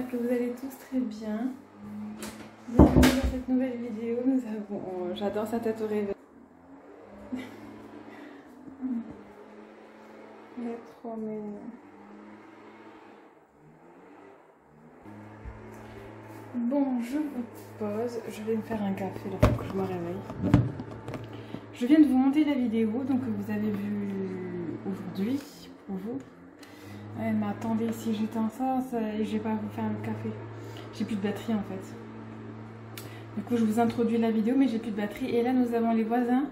j'espère que vous allez tous très bien. Bienvenue dans cette nouvelle vidéo. J'adore sa tête au réveil. Il est trop mignon. Bon, je vous pose. Je vais me faire un café là pour que je me réveille. Je viens de vous monter la vidéo donc que vous avez vue aujourd'hui pour vous. Mais attendez, si j'éteins ça, je vais pas vous faire le café. J'ai plus de batterie en fait. Du coup, je vous introduis la vidéo, mais j'ai plus de batterie. Et là, nous avons les voisins.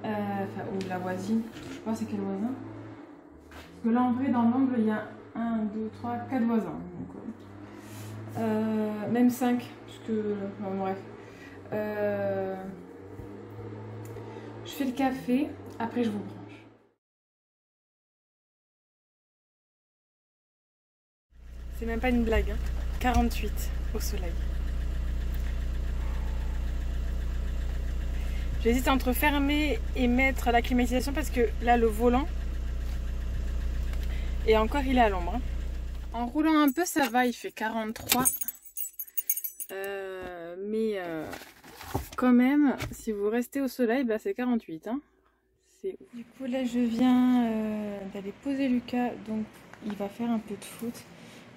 Ou la voisine. Je sais pas c'est quel voisin. Parce que là, en vrai, dans l'angle, il y a 1, 2, 3, 4 voisins. Donc, même 5. Puisque. Enfin, bref. Je fais le café. Après, je vous branche. C'est même pas une blague. Hein. 48 au soleil. J'hésite entre fermer et mettre la climatisation parce que là le volant et encore il est à l'ombre. Hein. En roulant un peu ça va, il fait 43. Mais quand même, si vous restez au soleil, bah, c'est 48. Hein. Du coup là je viens d'aller poser Lucas, donc il va faire un peu de foot.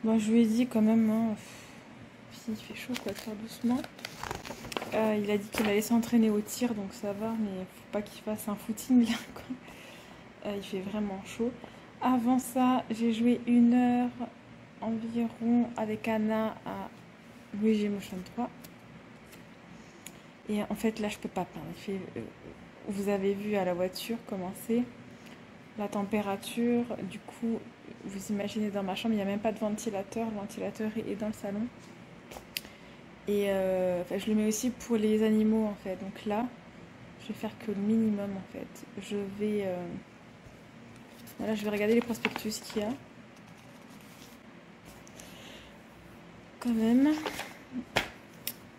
Moi je lui ai dit quand même, hein, il fait chaud quoi, de faire doucement. Il a dit qu'il allait s'entraîner au tir, donc ça va, mais faut pas qu'il fasse un footing là, quoi. Il fait vraiment chaud. Avant ça, j'ai joué 1 heure environ avec Anna à Luigi Motion 3. Et en fait, là, je peux pas peindre. Vous avez vu à la voiture comment c'est. La température, du coup, vous imaginez dans ma chambre, il n'y a même pas de ventilateur. Le ventilateur est dans le salon. Et je le mets aussi pour les animaux en fait. Donc là, je vais faire que le minimum en fait. Voilà, je vais regarder les prospectus qu'il y a. Quand même.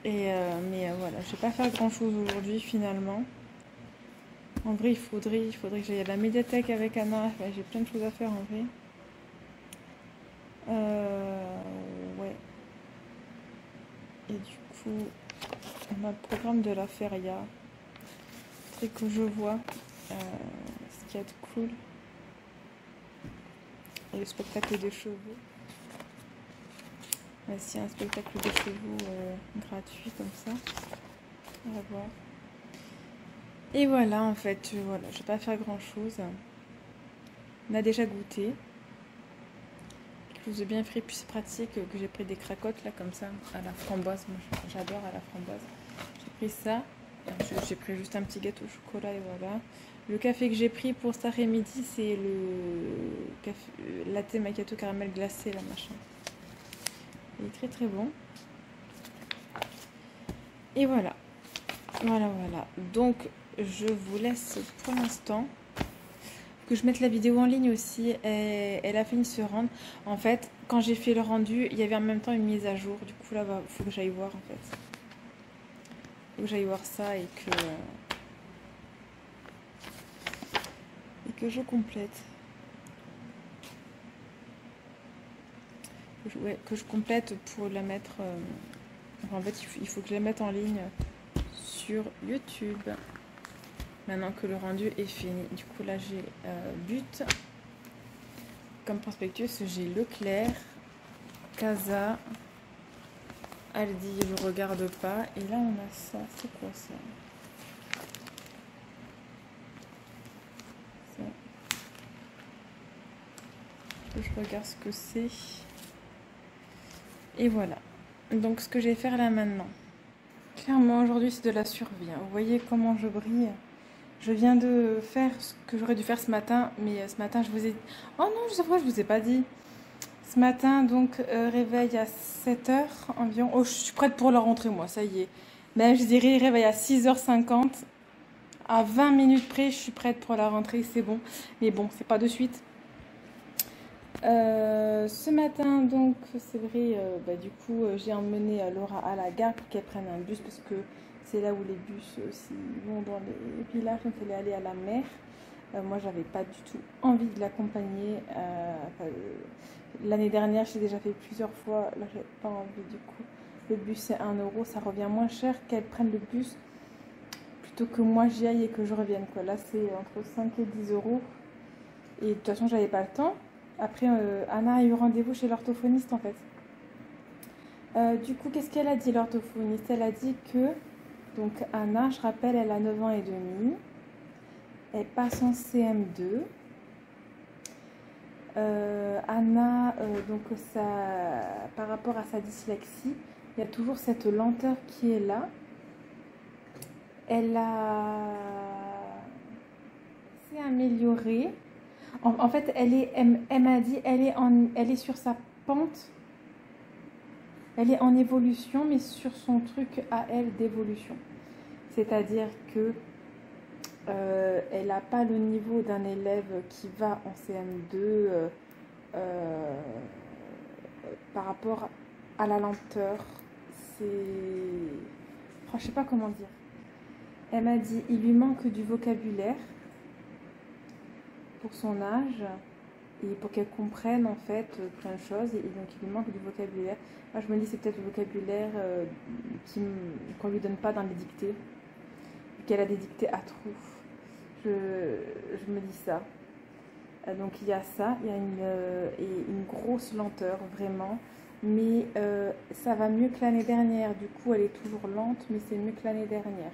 Et voilà, je vais pas faire grand chose aujourd'hui finalement. En vrai, il faudrait que j'aille à la médiathèque avec Anna. Enfin, j'ai plein de choses à faire en vrai. Ouais. Et du coup, on a le programme de la feria. C'est que je vois ce qu'il y a de cool. Et le spectacle des chevaux. Voici un spectacle de chevaux gratuit comme ça. On va voir. Et voilà, en fait, voilà, je vais pas faire grand chose. On a déjà goûté. Quelque chose de bien frais, puis c'est pratique que j'ai pris des cracottes là comme ça à la framboise. Moi j'adore à la framboise. J'ai pris ça. J'ai pris juste un petit gâteau au chocolat et voilà. Le café que j'ai pris pour cet après-midi, c'est le latte macchiato caramel glacé là machin. Il est très très bon. Et voilà. Voilà. Donc je vous laisse pour l'instant. Que je mette la vidéo en ligne aussi. Elle a fini de se rendre. En fait, quand j'ai fait le rendu, il y avait en même temps une mise à jour. Du coup là, il faut que j'aille voir en fait. Il faut que j'aille voir ça et que je complète. Que je complète pour la mettre. En fait, il faut que je la mette en ligne sur YouTube. Maintenant que le rendu est fini. Du coup, là, j'ai But. Comme prospectus, j'ai Leclerc, Casa, Aldi, je regarde pas. Et là, on a ça. C'est quoi ça? Je regarde ce que c'est. Et voilà. Donc, ce que je vais faire là maintenant. Clairement, aujourd'hui, c'est de la survie. Vous voyez comment je brille. Je viens de faire ce que j'aurais dû faire ce matin. Mais ce matin, je vous ai... Oh non, je sais pas, je vous ai pas dit. Ce matin, donc, réveil à 7h environ. Oh, je suis prête pour la rentrée, moi, ça y est. Mais je dirais réveil à 6h50. À 20 minutes près, je suis prête pour la rentrée, c'est bon. Mais bon, c'est pas de suite. Ce matin, donc, c'est vrai, du coup, j'ai emmené Laura à la gare pour qu'elle prenne un bus parce que c'est là où les bus aussi vont dans les villages, donc elle est allée à la mer. Moi, j'avais pas du tout envie de l'accompagner. L'année dernière, j'ai déjà fait plusieurs fois. Là, j'ai pas envie du coup. Le bus, c'est 1 euro. Ça revient moins cher qu'elle prenne le bus plutôt que moi j'y aille et que je revienne, quoi. Là, c'est entre 5 et 10 euros. Et de toute façon, j'avais pas le temps. Après, Anna a eu rendez-vous chez l'orthophoniste, en fait. Du coup, qu'est-ce qu'elle a dit, l'orthophoniste? Elle a dit que, donc Anna, je rappelle, elle a 9 ans et demi. Elle passe en CM2. Anna, donc par rapport à sa dyslexie, il y a toujours cette lenteur qui est là. Elle s'est améliorée. En fait, elle m'a dit, elle est sur sa pente. Elle est en évolution, mais sur son truc à elle d'évolution. C'est-à-dire que elle n'a pas le niveau d'un élève qui va en CM2 par rapport à la lenteur. Je ne sais pas comment dire. Elle m'a dit il lui manque du vocabulaire pour son âge et pour qu'elle comprenne en fait plein de choses. Et donc il lui manque du vocabulaire. Moi je me dis c'est peut-être le vocabulaire qu'on ne lui donne pas dans les dictées. Qu'elle a des dictées à trous. Je me dis ça. Donc il y a ça, il y a une grosse lenteur vraiment, mais ça va mieux que l'année dernière. Du coup elle est toujours lente, mais c'est mieux que l'année dernière.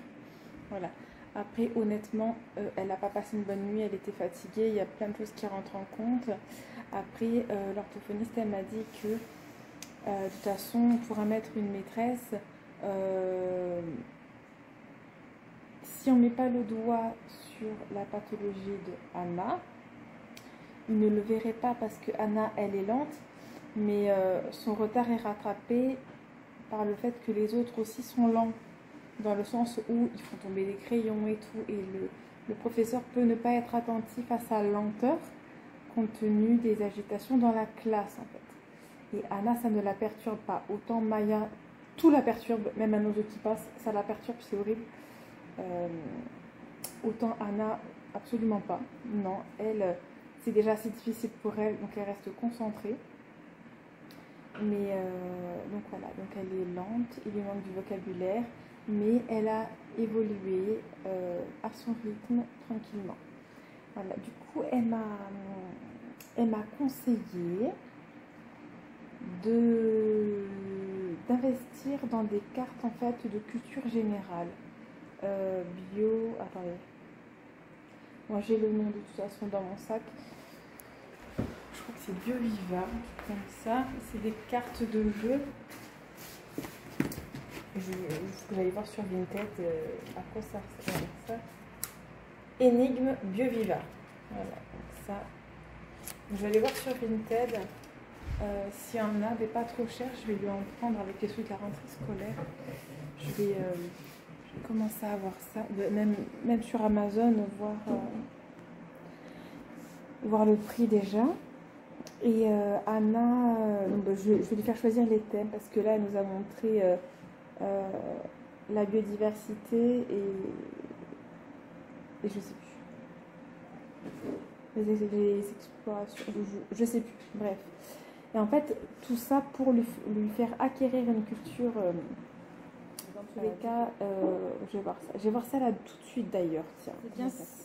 Voilà. Après honnêtement, elle n'a pas passé une bonne nuit, elle était fatiguée, il y a plein de choses qui rentrent en compte. Après l'orthophoniste elle m'a dit que de toute façon on pourra mettre une maîtresse. Si on ne met pas le doigt sur la pathologie de Anna, il ne le verrait pas parce que Anna, elle est lente, mais son retard est rattrapé par le fait que les autres aussi sont lents, dans le sens où ils font tomber des crayons et tout, et le professeur peut ne pas être attentif à sa lenteur, compte tenu des agitations dans la classe, en fait. Et Anna, ça ne la perturbe pas. Autant Maya, tout la perturbe, même un oiseau qui passe, ça la perturbe, c'est horrible. Autant Anna, absolument pas. Non, elle, c'est déjà assez difficile pour elle, donc elle reste concentrée. Mais donc voilà, donc elle est lente, il lui manque du vocabulaire, mais elle a évolué à son rythme tranquillement. Voilà, du coup, elle m'a conseillé d'investir dans des cartes en fait de culture générale. Attendez, moi j'ai le nom de toute façon dans mon sac, je crois que c'est BioViva, comme ça, c'est des cartes de jeu. Vous allez voir sur Vinted à quoi ça ressemble, ça. Énigme BioViva, voilà, donc ça, je vais aller voir sur Vinted. S'il y en a des pas trop chers, je vais lui en prendre avec les sous de la rentrée scolaire. Je vais commencer à voir ça, même sur Amazon, voir le prix déjà. Et Anna, je vais lui faire choisir les thèmes parce que là elle nous a montré la biodiversité et je sais plus, les explorations, je sais plus, bref. Et en fait tout ça pour lui faire acquérir une culture. Dans tous les cas, je vais voir ça. Je vais voir ça là tout de suite d'ailleurs.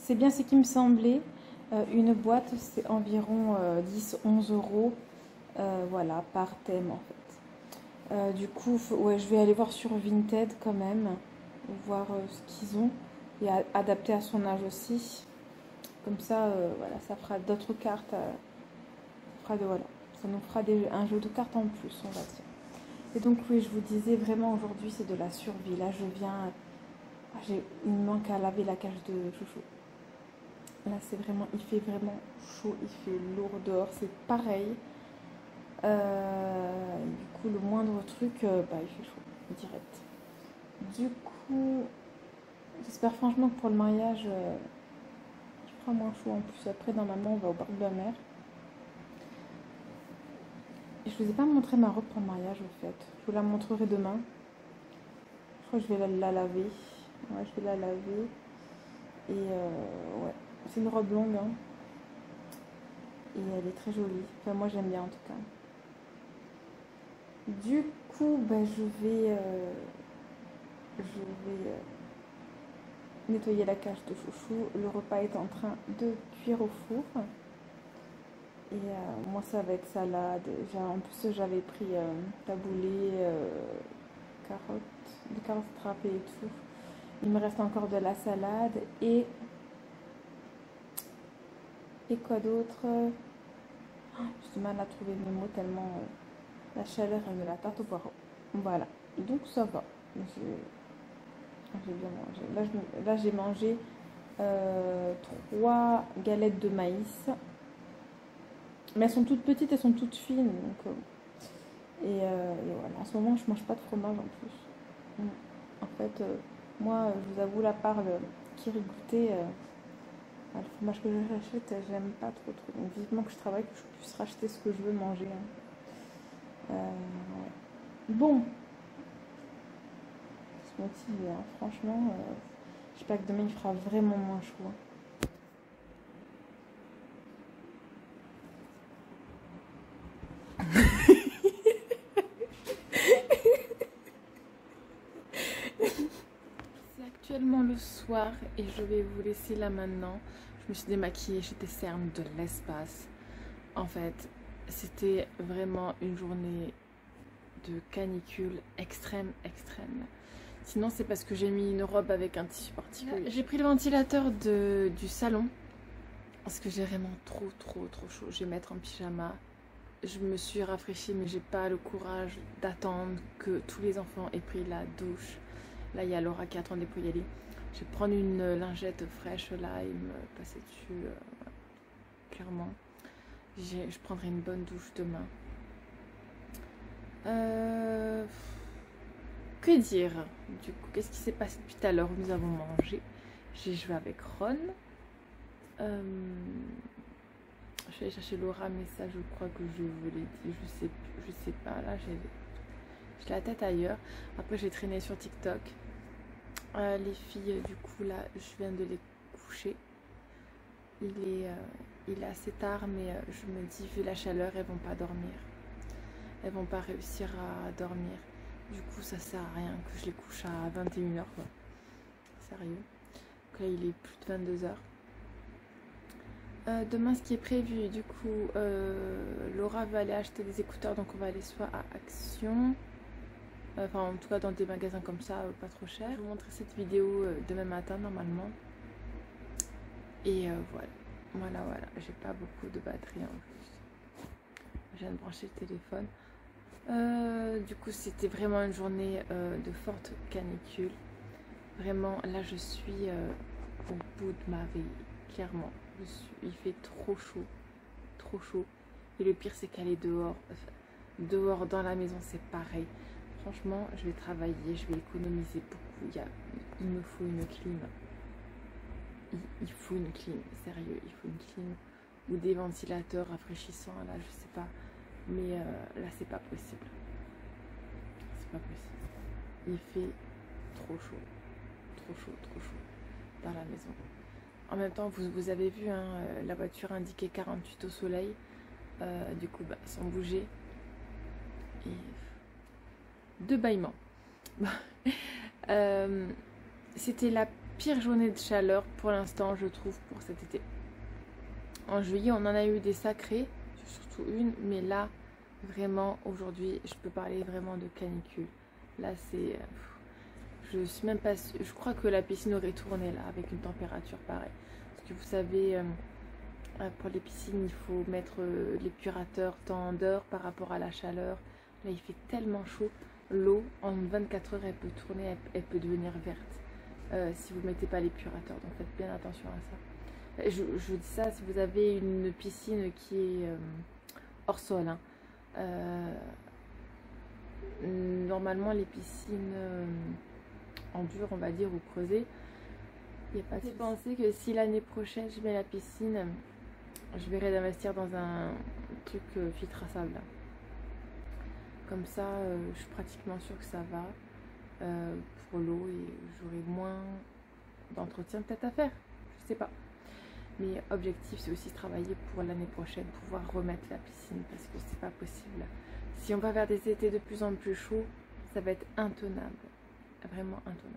C'est bien ce qui me semblait. Une boîte, c'est environ 10-11 euros. Voilà, par thème en fait. Du coup, ouais, je vais aller voir sur Vinted quand même. Voir ce qu'ils ont. Et adapter à son âge aussi. Comme ça, voilà, ça fera d'autres cartes. Voilà, ça nous fera un jeu de cartes en plus, on va dire. Et donc oui, je vous disais vraiment aujourd'hui c'est de la survie. Là je viens, il me manque à laver la cage de chouchou. Là c'est vraiment, il fait vraiment chaud, il fait lourd dehors, c'est pareil. Du coup le moindre truc, il fait chaud, direct. Du coup, j'espère franchement que pour le mariage, je ferai moins chaud en plus. Après normalement on va au bord de la mer. Je vous ai pas montré ma robe pour le mariage au fait. Je vous la montrerai demain. Je crois que je vais la laver. Ouais, je vais la laver. Et ouais, c'est une robe longue. Hein. et elle est très jolie. Enfin, moi j'aime bien en tout cas. Du coup, ben, je vais nettoyer la cage de chouchou. Le repas est en train de cuire au four. Et moi, ça va être salade. En plus, j'avais pris taboulé, des carottes râpées et tout. Il me reste encore de la salade et quoi d'autre? J'ai du mal à trouver mes mots tellement la chaleur et de la tarte au poireau. Voilà, donc ça va. J'ai bien mangé. Là, j'ai mangé 3 galettes de maïs. Mais elles sont toutes petites, elles sont toutes fines. Donc, et voilà, en ce moment, je mange pas de fromage en plus. En fait, moi, je vous avoue, la part qui rigoûtait, le fromage que j'achète, j'aime pas trop. Donc, vivement que je travaille, que je puisse racheter ce que je veux manger. Ouais. Bon, je suis motivée, hein. Franchement, j'espère que demain il fera vraiment moins chaud. C'est actuellement le soir et je vais vous laisser là maintenant. Je me suis démaquillée, j'étais cerne de l'espace. En fait, c'était vraiment une journée de canicule extrême. Sinon, c'est parce que j'ai mis une robe avec un tissu particulier. J'ai pris le ventilateur du salon parce que j'ai vraiment trop chaud. Je vais mettre en pyjama. Je me suis rafraîchie, mais j'ai pas le courage d'attendre que tous les enfants aient pris la douche. Là, il y a Laura qui attendait pour y aller. Je vais prendre une lingette fraîche là et me passer dessus, clairement. Je prendrai une bonne douche demain. Que dire? Du coup, qu'est-ce qui s'est passé depuis tout à l'heure? Nous avons mangé. J'ai joué avec Ron. Je suis allée chercher Laura, mais ça, je crois que je vous l'ai dit. Je sais pas. Là, j'ai la tête ailleurs. Après, j'ai traîné sur TikTok. Les filles, du coup, là, je viens de les coucher. Il est assez tard, mais je me dis, vu la chaleur, elles vont pas dormir. Elles vont pas réussir à dormir. Du coup, ça sert à rien que je les couche à 21 h, quoi. Sérieux. Donc là, il est plus de 22 h. Demain, ce qui est prévu, du coup, Laura va aller acheter des écouteurs, donc on va aller soit à Action, enfin en tout cas dans des magasins comme ça, pas trop cher. Je vais vous montrer cette vidéo demain matin normalement. Et voilà, j'ai pas beaucoup de batterie en plus. Je viens de brancher le téléphone. Du coup, c'était vraiment une journée de forte canicule. Vraiment, là, je suis au bout de ma vie, clairement. Il fait trop chaud. Et le pire, c'est qu'aller dehors, dans la maison, c'est pareil. Franchement, je vais travailler, je vais économiser beaucoup. Il me faut une clim. Il faut une clim, sérieux, il faut une clim. Ou des ventilateurs rafraîchissants, là, je sais pas. Mais là, c'est pas possible. C'est pas possible. Il fait trop chaud dans la maison. En même temps, vous avez vu, hein, la voiture indiquait 48 au soleil. Du coup, sans bouger. Et 2 bâillements. C'était la pire journée de chaleur pour l'instant, je trouve, pour cet été. En juillet, on en a eu des sacrés, surtout une, mais là, vraiment, aujourd'hui, je peux parler vraiment de canicule. Là, c'est... je suis même pas... Je crois que la piscine aurait tourné, là, avec une température pareille. Parce que vous savez, pour les piscines, il faut mettre l'épurateur tant d'heures par rapport à la chaleur. Là, il fait tellement chaud. L'eau, en 24 heures, elle peut tourner, elle peut devenir verte. Si vous ne mettez pas l'épurateur, donc faites bien attention à ça. Je dis ça si vous avez une piscine qui est hors sol, hein. Normalement les piscines en dur, on va dire, ou creusées, il n'y a pas de penser que si l'année prochaine je mets la piscine, je verrai d'investir dans un truc filtre à sable. Comme ça, je suis pratiquement sûre que ça va pour l'eau et j'aurai moins d'entretien peut-être à faire. Je sais pas. Mais objectif, c'est aussi travailler pour l'année prochaine, pouvoir remettre la piscine parce que c'est pas possible. Si on va vers des étés de plus en plus chauds, ça va être intenable, vraiment intenable.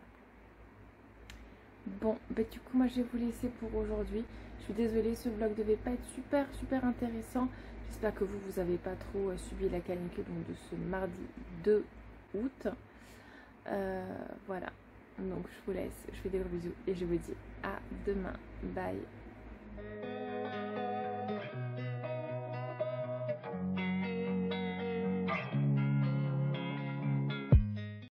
Bon, bah du coup moi je vais vous laisser pour aujourd'hui. Je suis désolée, ce vlog devait pas être super intéressant. J'espère que vous avez pas trop subi la canicule donc de ce mardi 2 août. Voilà, donc je vous laisse, je fais des gros bisous et je vous dis à demain. Bye.